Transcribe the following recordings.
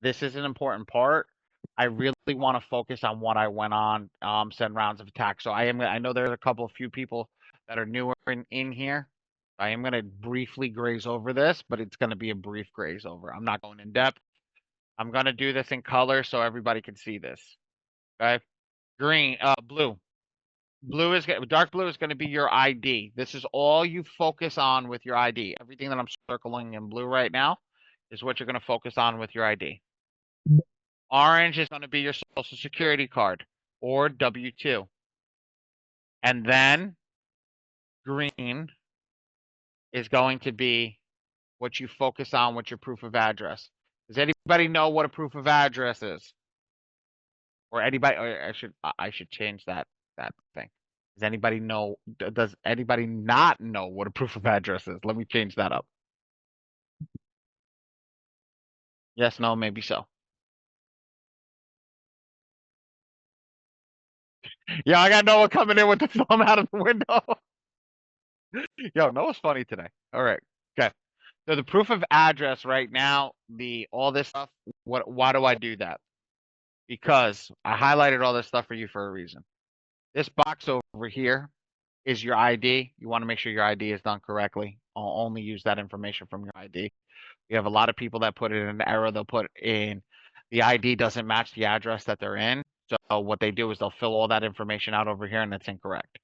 This is an important part. I really want to focus on what I went on, send rounds of attack. So I know there's a couple of few people that are newer in here. I am gonna briefly graze over this, but it's gonna be a brief graze over. I'm not going in depth. I'm gonna do this in color so everybody can see this. Okay. Green, blue. Dark blue is going to be your ID. This is all you focus on with your ID. Everything that I'm circling in blue right now is what you're going to focus on with your ID. Orange is going to be your social security card or W-2. And then green is going to be what you focus on with your proof of address. Does anybody know what a proof of address is? Or anybody, or I should change that thing. Does anybody know? Does anybody not know what a proof of address is? Let me change that up. Yes, no, maybe so. Yeah, I got Noah coming in with the thumb out of the window. Yo, Noah's funny today. All right. Okay. So the proof of address right now, all this stuff, why do I do that? Because I highlighted all this stuff for you for a reason. This box over here is your ID. You want to make sure your ID is done correctly. I'll only use that information from your ID. You have a lot of people that put it in an error. They'll put in the ID doesn't match the address that they're in. So what they do is they'll fill all that information out over here and it's incorrect.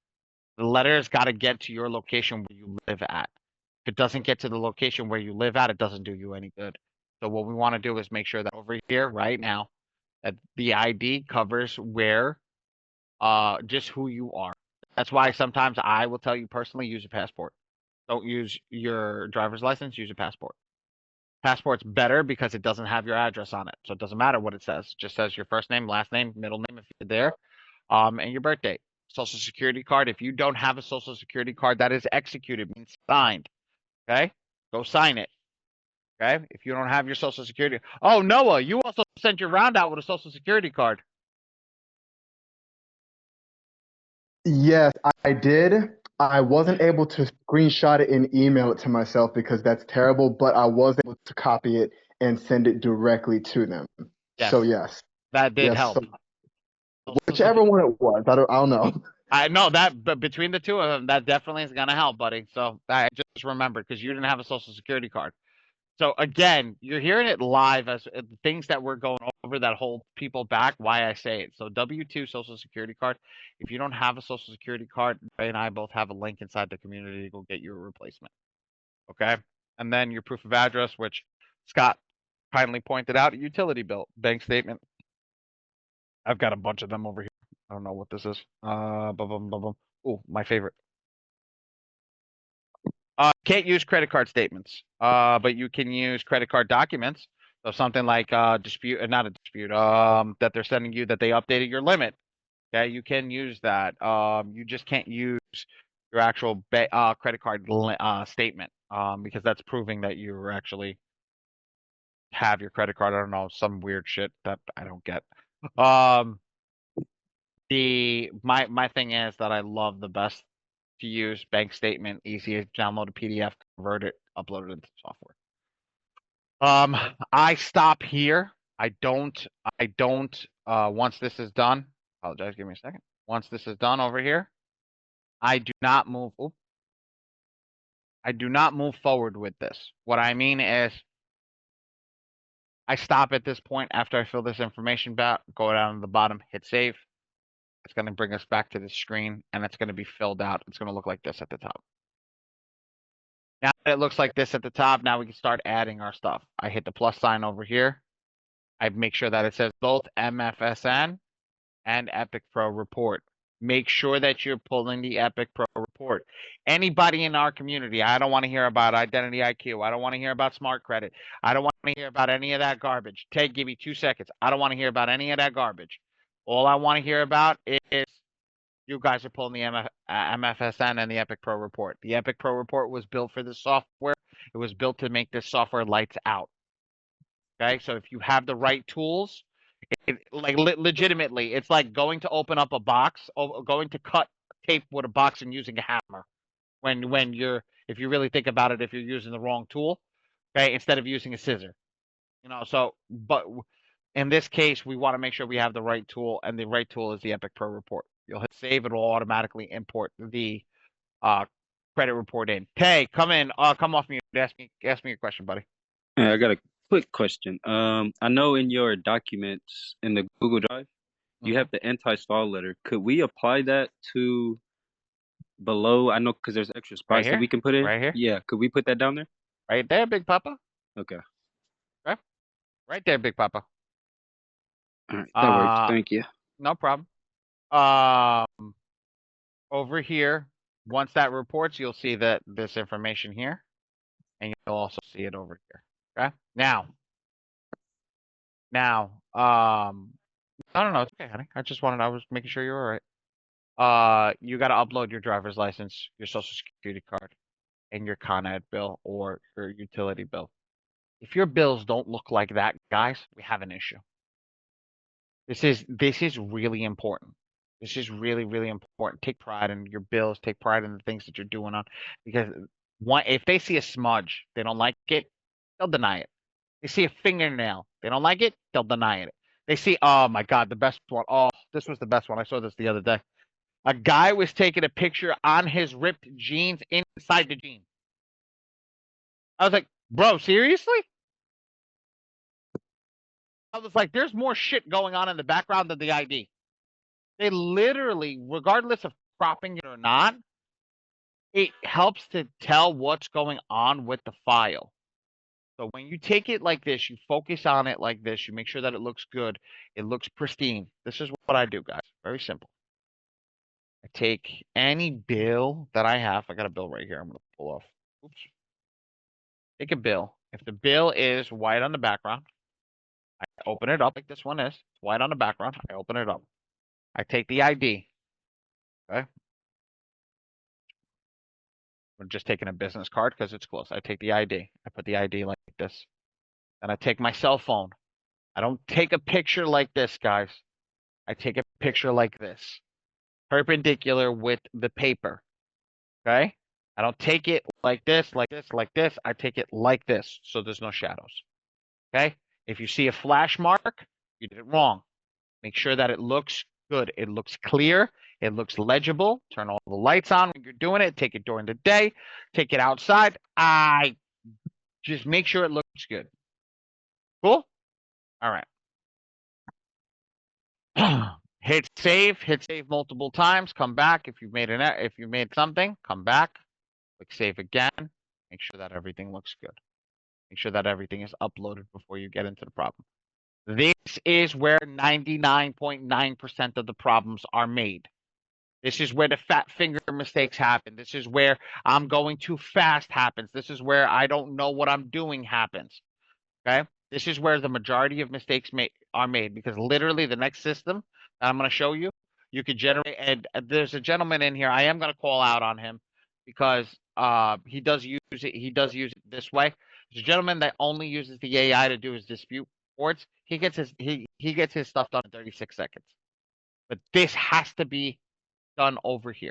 The letter's got to get to your location where you live at. If it doesn't get to the location where you live at, it doesn't do you any good. So what we want to do is make sure that over here right now that the ID covers where just who you are. That's why sometimes I will tell you personally use a passport. Don't use your driver's license, use a passport. Passport's better because it doesn't have your address on it. So it doesn't matter what it says. It just says your first name, last name, middle name if you're there, and your birth date. Social security card. If you don't have a social security card that is executed, means signed. Okay? Go sign it. Okay? If you don't have your social security. Oh, Noah, you also sent your round out with a social security card. Yes, I did. I wasn't able to screenshot it and email it to myself because that's terrible, but I was able to copy it and send it directly to them. So Yes, yes, that did yes. help. So whichever one it was, I don't know. I know that, but between the two of them, that definitely is gonna help, buddy. So I just remembered because you didn't have a social security card. So again, you're hearing it live as things that we're going over that hold people back. Why I say it. So W-2 social security card. If you don't have a social security card, Ray and I both have a link inside the community to go get you a replacement. Okay, and then your proof of address, which Scott kindly pointed out, a utility bill, bank statement. I've got a bunch of them over here. I don't know what this is. Oh, my favorite. Can't use credit card statements, but you can use credit card documents. So something like dispute, not a dispute, that they're sending you that they updated your limit. Okay, you can use that. You just can't use your actual credit card statement, because that's proving that you actually have your credit card. I don't know, some weird shit that I don't get. Um, my thing is that I love the best to use bank statement, easy to download a PDF, convert it, upload it into software. I stop here. I don't once this is done, apologize, give me a second. Once this is done over here, I do not move. I do not move forward with this. What I mean is I stop at this point after I fill this information out, go down to the bottom, hit save. It's going to bring us back to the screen and it's going to be filled out. It's going to look like this at the top. Now that it looks like this at the top, now we can start adding our stuff. I hit the plus sign over here. I make sure that it says both MFSN and Epic Pro report. Make sure that you're pulling the Epic Pro report. Anybody in our community, I don't want to hear about Identity IQ. I don't want to hear about Smart Credit. I don't want to hear about any of that garbage. Give me 2 seconds. I don't want to hear about any of that garbage. All I want to hear about is you guys are pulling the MFSN and the Epic Pro report. The Epic Pro report was built for this software. It was built to make this software lights out. Okay, so if you have the right tools, like legitimately, it's like going to open up a box, going to cut tape with a box and using a hammer. If you really think about it, if you're using the wrong tool, okay, instead of using a scissor. So, but in this case, we want to make sure we have the right tool, and the right tool is the Epic Pro report. You'll hit save, it will automatically import the uh credit report in. Hey, come in, come off mute. Ask me a question, buddy. Hey, I got a quick question. I know in your documents in the Google Drive, you have the anti-stall letter. Could we apply that to below? I know because there's extra Right spots that here, we can put in. right here, Yeah, could we put that down there? right there, Big Papa. Okay. Okay, right there, Big Papa. All right, that works. Uh, Thank you. no problem. Um, over here, once that reports, you'll see that this information here, and you'll also see it over here. Okay. Now, I don't know. It's okay, honey. I was making sure you were all right. You got to upload your driver's license, your social security card, and your Con Ed bill or your utility bill. If your bills don't look like that, guys, we have an issue. This is really important. This is really, really important. Take pride in your bills. Take pride in the things that you're doing on, because if they see a smudge, they don't like it, they'll deny it. They see a fingernail, they don't like it, they'll deny it. They see, oh my God, the best one. Oh, this was the best one. I saw this the other day. A guy was taking a picture on his ripped jeans inside the jeans. I was like, bro, seriously? I was like, there's more shit going on in the background than the ID. They literally, regardless of cropping it or not, it helps to tell what's going on with the file. So when you take it like this, you focus on it like this, you make sure that it looks good, it looks pristine. This is what I do, guys. Very simple. I take any bill that I have. I got a bill right here. I'm going to pull off. Oops. Take a bill. If the bill is white on the background, I open it up like this one is. It's white on the background. I open it up. I take the ID. Okay. I'm just taking a business card because it's close. I take the ID. I put the ID like this. And I take my cell phone. I don't take a picture like this, guys. I take a picture like this, perpendicular with the paper. Okay? I don't take it like this, like this, like this. I take it like this, so there's no shadows. Okay? If you see a flash mark, you did it wrong. Make sure that it looks good. It looks clear. It looks legible. Turn all the lights on when you're doing it. Take it during the day. Take it outside. I just make sure it looks good. Cool? All right. Hit save multiple times, come back. If you made something, come back, click save again. Make sure that everything looks good. Make sure that everything is uploaded before you get into the problem. This is where 99.9% of the problems are made. This is where the fat finger mistakes happen. This is where I'm going too fast happens. This is where I don't know what I'm doing happens. Okay? This is where the majority of mistakes are made, because literally the next system that I'm going to show you, you could generate, and there's a gentleman in here. I am going to call out on him because he does use it. He does use it this way. There's a gentleman that only uses the AI to do his dispute boards. He gets his stuff done in 36 seconds. But this has to be done over here.